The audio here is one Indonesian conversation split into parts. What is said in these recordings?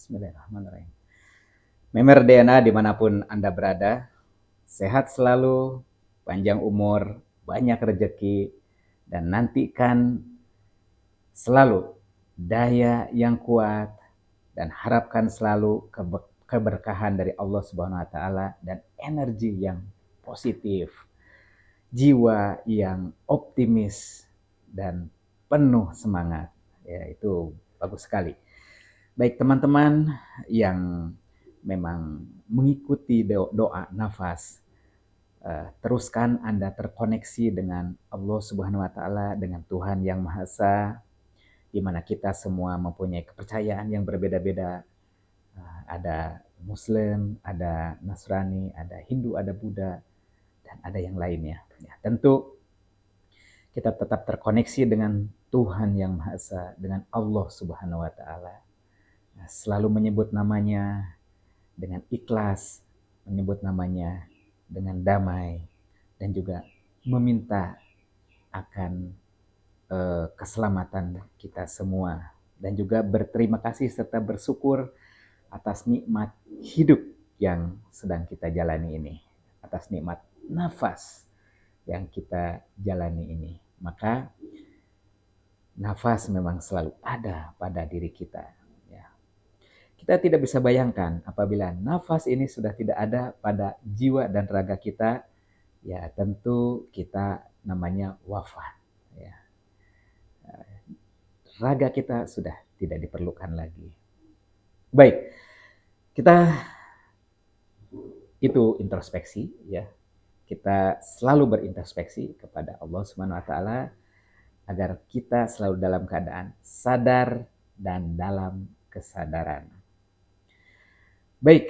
Bismillahirrahmanirrahim. Member DNA dimanapun Anda berada, sehat selalu, panjang umur, banyak rezeki, dan nantikan selalu daya yang kuat dan harapkan selalu keberkahan dari Allah Subhanahu wa taala dan energi yang positif, jiwa yang optimis dan penuh semangat. Ya, itu bagus sekali. Baik teman-teman yang memang mengikuti doa nafas, teruskan Anda terkoneksi dengan Allah Subhanahu wa taala, dengan Tuhan yang Maha Esa, di mana kita semua mempunyai kepercayaan yang berbeda-beda. Ada Muslim, ada Nasrani, ada Hindu, ada Buddha, dan ada yang lainnya. Ya, tentu kita tetap terkoneksi dengan Tuhan yang Maha Esa, dengan Allah Subhanahu wa taala. Selalu menyebut namanya dengan ikhlas, menyebut namanya dengan damai, dan juga meminta akan keselamatan kita semua, dan juga berterima kasih serta bersyukur atas nikmat hidup yang sedang kita jalani ini, atas nikmat nafas yang kita jalani ini. Maka nafas memang selalu ada pada diri kita. Ya. Kita tidak bisa bayangkan apabila nafas ini sudah tidak ada pada jiwa dan raga kita, ya tentu kita namanya wafat. Ya. Raga kita sudah tidak diperlukan lagi. Baik, kita itu introspeksi, ya. Kita selalu berintrospeksi kepada Allah Subhanahu wa taala agar kita selalu dalam keadaan sadar dan dalam kesadaran. Baik,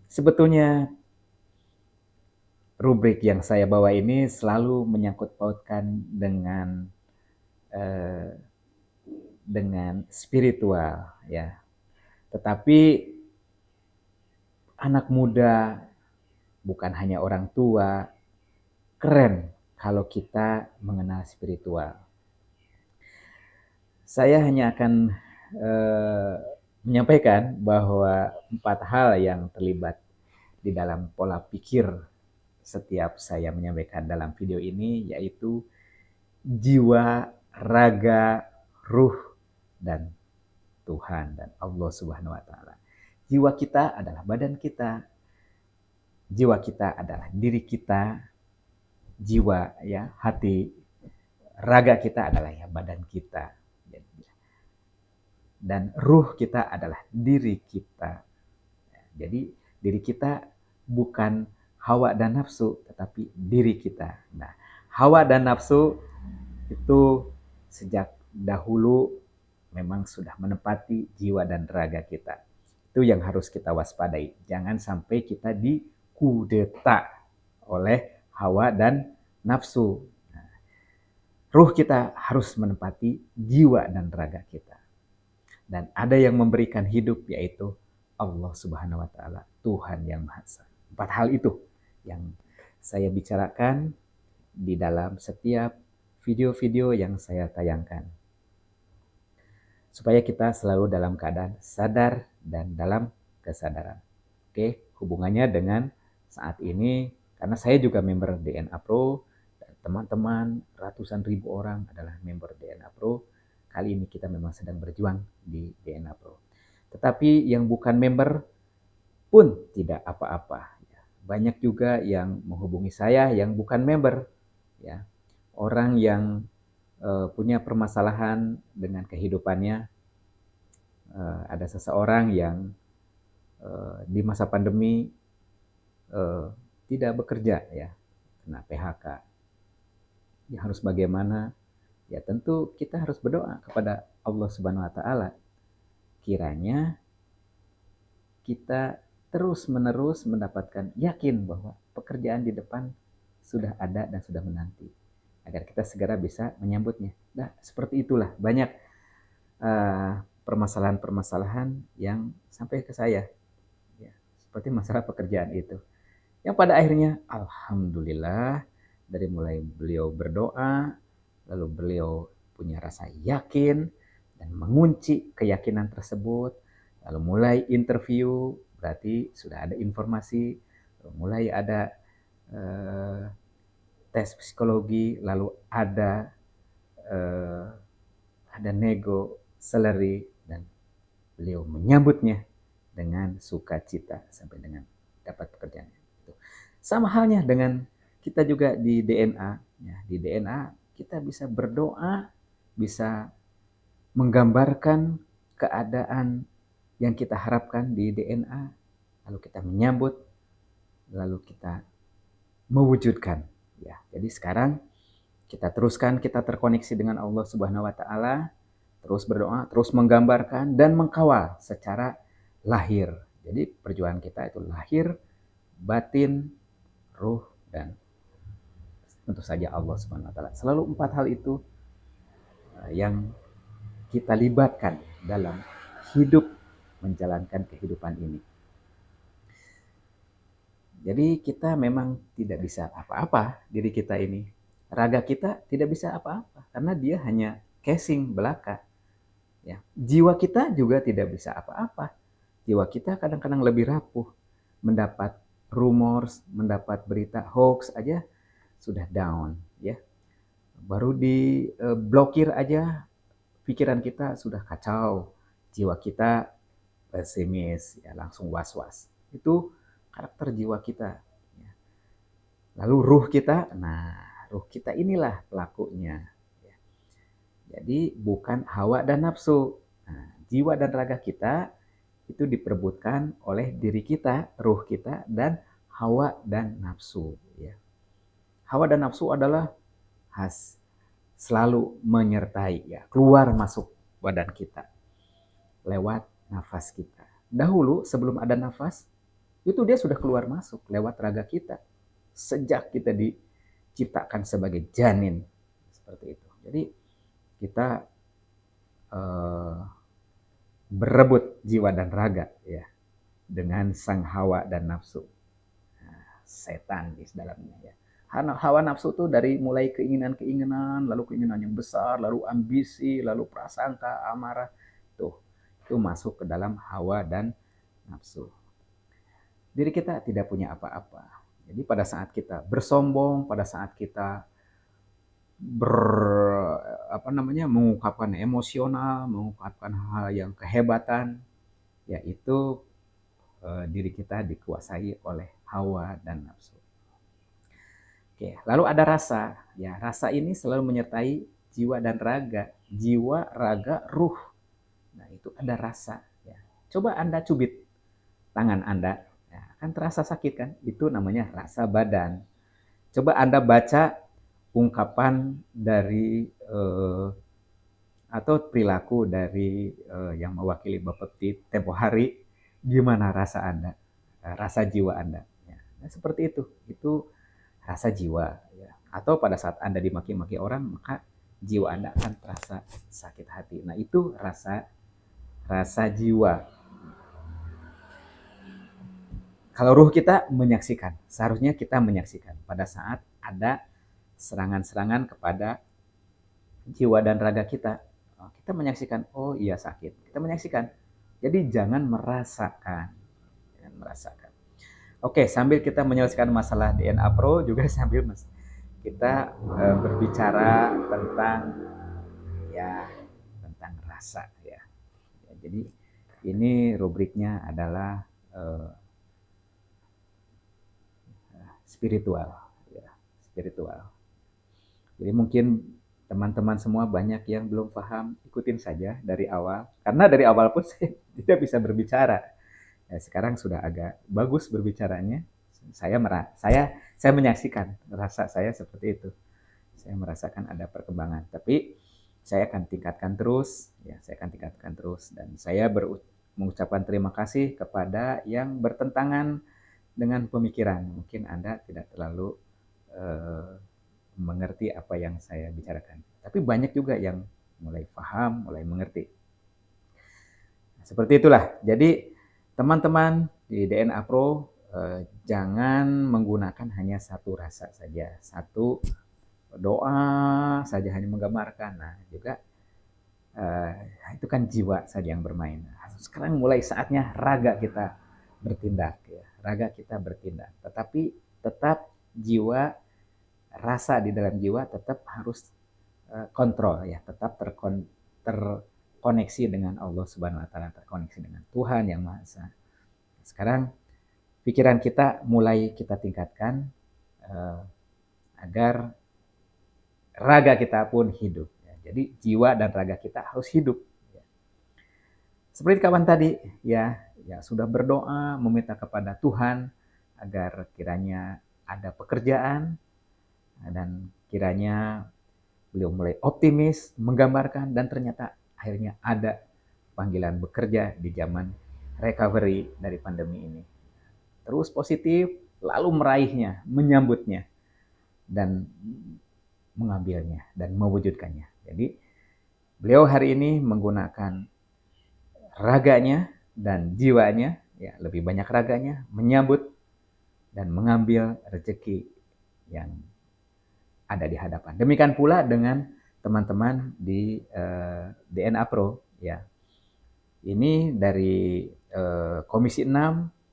sebetulnya rubrik yang saya bawa ini selalu menyangkut pautkan dengan spiritual, ya. Tetapi anak muda, bukan hanya orang tua, keren kalau kita mengenal spiritual. Saya hanya akan menyampaikan bahwa 4 hal yang terlibat di dalam pola pikir setiap saya menyampaikan dalam video ini, yaitu jiwa, raga, ruh, dan Tuhan dan Allah Subhanahu wa taala. Jiwa kita adalah badan kita. Jiwa kita adalah diri kita. Jiwa, ya, hati. Raga kita adalah ya badan kita. Dan ruh kita adalah diri kita. Jadi diri kita bukan hawa dan nafsu, tetapi diri kita. Nah, hawa dan nafsu itu sejak dahulu memang sudah menempati jiwa dan raga kita. Itu yang harus kita waspadai. Jangan sampai kita dikudeta oleh hawa dan nafsu. Nah, ruh kita harus menempati jiwa dan raga kita. Dan ada yang memberikan hidup, yaitu Allah Subhanahu wa taala, Tuhan yang Maha Esa. 4 hal itu yang saya bicarakan di dalam setiap video-video yang saya tayangkan. Supaya kita selalu dalam keadaan sadar dan dalam kesadaran. Oke, hubungannya dengan saat ini, karena saya juga member DNA Pro, dan teman-teman ratusan ribu orang adalah member DNA Pro. Kali ini kita memang sedang berjuang di DNA Pro. Tetapi yang bukan member pun tidak apa-apa. Banyak juga yang menghubungi saya yang bukan member. Ya. Orang yang punya permasalahan dengan kehidupannya. Ada seseorang yang di masa pandemi tidak bekerja, ya, kena PHK. Ya, harus bagaimana? Ya tentu kita harus berdoa kepada Allah Subhanahu wa taala. Kiranya kita terus-menerus mendapatkan yakin bahwa pekerjaan di depan sudah ada dan sudah menanti. Agar kita segera bisa menyambutnya. Nah, seperti itulah banyak permasalahan-permasalahan yang sampai ke saya. Ya, seperti masalah pekerjaan itu. Yang pada akhirnya, alhamdulillah, dari mulai beliau berdoa, lalu beliau punya rasa yakin, dan mengunci keyakinan tersebut, lalu mulai interview, berarti sudah ada informasi, lalu mulai ada tes psikologi, lalu ada nego, salary, dan beliau menyambutnya dengan sukacita sampai dengan dapat pekerjaan. Sama halnya dengan kita juga di DNA. Ya, di DNA kita bisa berdoa, bisa menggambarkan keadaan yang kita harapkan di DNA, lalu kita menyambut, lalu kita mewujudkan. Ya, jadi sekarang kita teruskan, kita terkoneksi dengan Allah Subhanahu wa Ta'ala, terus berdoa, terus menggambarkan dan mengkawal secara lahir. Jadi perjuangan kita itu lahir, batin, ruh, dan tentu saja Allah Subhanahu wa Ta'ala. Selalu 4 hal itu yang kita libatkan dalam hidup menjalankan kehidupan ini. Jadi kita memang tidak bisa apa-apa diri kita ini. Raga kita tidak bisa apa-apa karena dia hanya casing belaka. Ya. Jiwa kita juga tidak bisa apa-apa. Jiwa kita kadang-kadang lebih rapuh. Mendapat rumors, mendapat berita hoax aja sudah down. Ya. Baru diblokir aja pikiran kita sudah kacau. Jiwa kita pesimis, ya, langsung was-was. Itu karakter jiwa kita. Lalu ruh kita, ruh kita inilah pelakunya. Jadi bukan hawa dan nafsu. Nah, jiwa dan raga kita itu diperebutkan oleh diri kita, ruh kita, dan hawa dan nafsu. Ya. Hawa dan nafsu adalah selalu menyertai, ya, keluar masuk badan kita lewat nafas kita. Dahulu sebelum ada nafas, itu dia sudah keluar masuk lewat raga kita. Sejak kita diciptakan sebagai janin. Seperti itu. Jadi kita berebut jiwa dan raga, ya, dengan sang hawa dan nafsu. Setan di dalamnya, ya. Hawa nafsu itu dari mulai keinginan-keinginan, lalu keinginan yang besar, lalu ambisi, lalu prasangka, amarah. Itu masuk ke dalam hawa dan nafsu. Diri kita tidak punya apa-apa. Jadi pada saat kita bersombong, pada saat kita mengungkapkan emosional, mengungkapkan hal yang kehebatan, yaitu diri kita dikuasai oleh hawa dan nafsu. Oke, lalu ada rasa. Ya, rasa ini selalu menyertai jiwa dan raga. Jiwa, raga, ruh. Nah, itu ada rasa. Ya. Coba Anda cubit tangan Anda. Ya, kan terasa sakit kan? Itu namanya rasa badan. Coba Anda baca ungkapan dari atau perilaku dari yang mewakili Bapepti tempo hari. Gimana rasa Anda? Rasa jiwa Anda. Ya. Nah, seperti itu. Itu rasa jiwa, ya. Atau pada saat Anda dimaki-maki orang, maka jiwa Anda akan terasa sakit hati. Nah, itu rasa jiwa. Kalau ruh kita menyaksikan, seharusnya kita menyaksikan pada saat ada serangan-serangan kepada jiwa dan raga kita. Kita menyaksikan, oh iya sakit. Kita menyaksikan. Jadi jangan merasakan. Jangan merasakan. Oke, sambil kita menyelesaikan masalah DNA Pro, juga sambil kita berbicara tentang rasa, ya. Jadi ini rubriknya adalah spiritual, ya, spiritual. Jadi mungkin teman-teman semua banyak yang belum paham, ikutin saja dari awal. Karena dari awal pun saya tidak bisa berbicara. Ya, sekarang sudah agak bagus berbicaranya. Saya menyaksikan rasa saya seperti itu. Saya merasakan ada perkembangan. Tapi saya akan tingkatkan terus, ya, dan saya mengucapkan terima kasih kepada yang bertentangan dengan pemikiran. Mungkin Anda tidak terlalu mengerti apa yang saya bicarakan. Tapi banyak juga yang mulai paham, mulai mengerti. Seperti itulah. Jadi teman-teman di DNA Pro jangan menggunakan hanya satu rasa saja, satu doa saja hanya menggambarkan. Nah, juga Eh, itu kan jiwa saja yang bermain. Sekarang mulai saatnya raga kita bertindak, ya. Raga kita bertindak. Tetapi tetap jiwa, rasa di dalam jiwa tetap harus kontrol, ya, tetap terkoneksi dengan Allah Subhanahu Wa Taala, terkoneksi dengan Tuhan yang Maha Esa. Sekarang pikiran kita mulai kita tingkatkan agar raga kita pun hidup. Ya. Jadi jiwa dan raga kita harus hidup. Ya. Seperti kawan tadi, ya sudah berdoa meminta kepada Tuhan agar kiranya ada pekerjaan dan kiranya beliau mulai optimis, menggambarkan, dan ternyata akhirnya ada panggilan bekerja di zaman recovery dari pandemi ini. Terus positif, lalu meraihnya, menyambutnya, dan mengambilnya, dan mewujudkannya. Jadi, beliau hari ini menggunakan raganya dan jiwanya, ya lebih banyak raganya, menyambut dan mengambil rezeki yang ada di hadapan. Demikian pula dengan teman-teman di DNA Pro, ya. Ini dari Komisi 6,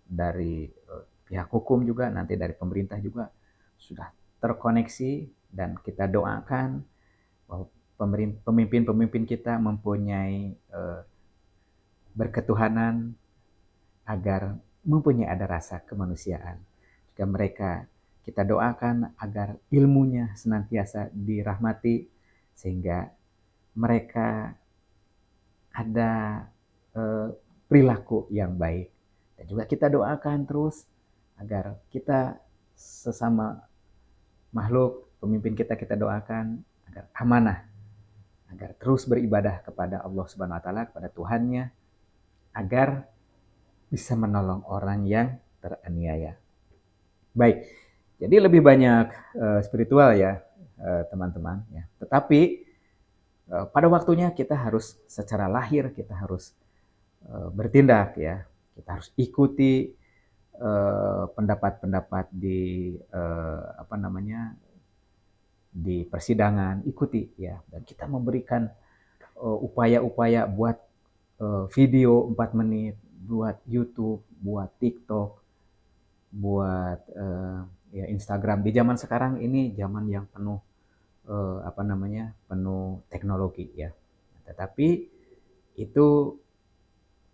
dari pihak hukum juga, nanti dari pemerintah juga sudah terkoneksi, dan kita doakan bahwa pemimpin-pemimpin kita mempunyai berketuhanan agar mempunyai ada rasa kemanusiaan. Jika mereka, kita doakan agar ilmunya senantiasa dirahmati sehingga mereka ada perilaku yang baik. Dan juga kita doakan terus agar kita sesama makhluk, pemimpin kita doakan agar amanah, agar terus beribadah kepada Allah Subhanahu Wa Taala, kepada Tuhannya, agar bisa menolong orang yang teraniaya. Baik, jadi lebih banyak spiritual ya teman-teman. Ya. Tetapi pada waktunya kita harus secara lahir, kita harus bertindak, ya. Kita harus ikuti pendapat-pendapat di di persidangan, ikuti, ya. Dan kita memberikan upaya-upaya buat video 4 menit, buat YouTube, buat TikTok, buat ya Instagram. Di zaman sekarang ini zaman yang penuh penuh teknologi, ya. Tetapi itu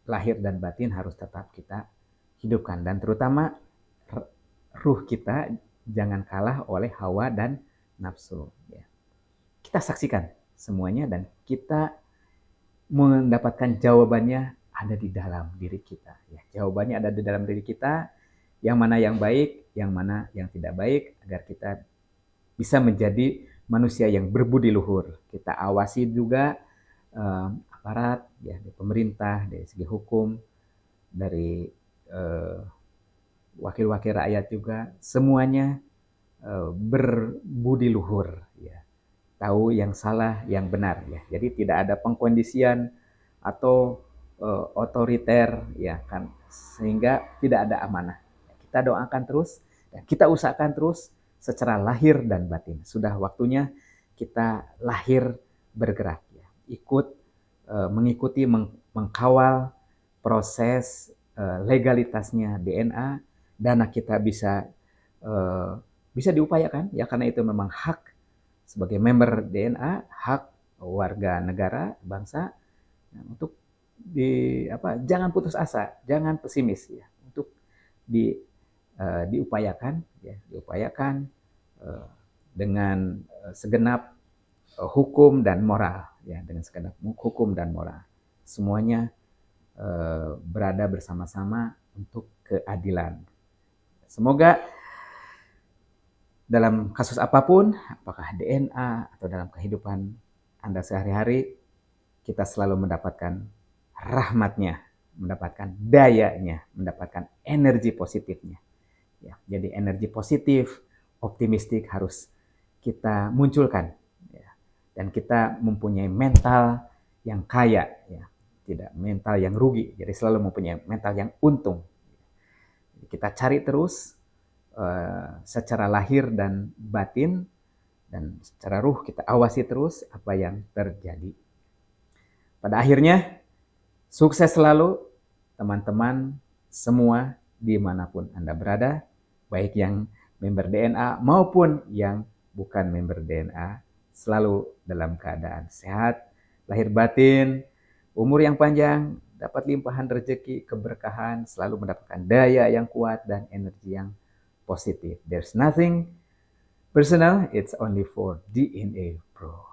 lahir dan batin harus tetap kita hidupkan, dan terutama ruh kita jangan kalah oleh hawa dan nafsu, ya. Kita saksikan semuanya dan kita mendapatkan jawabannya ada di dalam diri kita, ya. Jawabannya ada di dalam diri kita, yang mana yang baik, yang mana yang tidak baik, agar kita bisa menjadi manusia yang berbudi luhur. Kita awasi juga aparat, ya, di pemerintah, dari segi hukum, dari wakil-wakil rakyat juga, semuanya berbudi luhur, ya. Tahu yang salah, yang benar, ya. Jadi tidak ada pengkondisian atau otoriter, ya kan, sehingga tidak ada amanah. Kita doakan terus, dan kita usahakan terus secara lahir dan batin. Sudah waktunya kita lahir bergerak, ya. Ikut mengikuti, mengkawal proses legalitasnya DNA, dana kita bisa diupayakan, ya, karena itu memang hak sebagai member DNA, hak warga negara bangsa, untuk jangan putus asa, jangan pesimis, ya, untuk diupayakan, ya, diupayakan dengan segenap hukum dan moral, ya, dengan segenap hukum dan moral. Semuanya berada bersama-sama untuk keadilan. Semoga dalam kasus apapun, apakah DNA atau dalam kehidupan Anda sehari-hari, kita selalu mendapatkan rahmatnya, mendapatkan dayanya, mendapatkan energi positifnya. Ya, jadi energi positif, optimistik harus kita munculkan, ya. Dan kita mempunyai mental yang kaya, ya, tidak mental yang rugi. Jadi selalu mempunyai mental yang untung. Kita cari terus secara lahir dan batin, dan secara ruh kita awasi terus apa yang terjadi. Pada akhirnya, sukses selalu teman-teman semua dimanapun Anda berada, baik yang member DNA maupun yang bukan member DNA, selalu dalam keadaan sehat, lahir batin, umur yang panjang, dapat limpahan rezeki, keberkahan, selalu mendapatkan daya yang kuat dan energi yang positif. There's nothing personal, it's only for DNA Pro.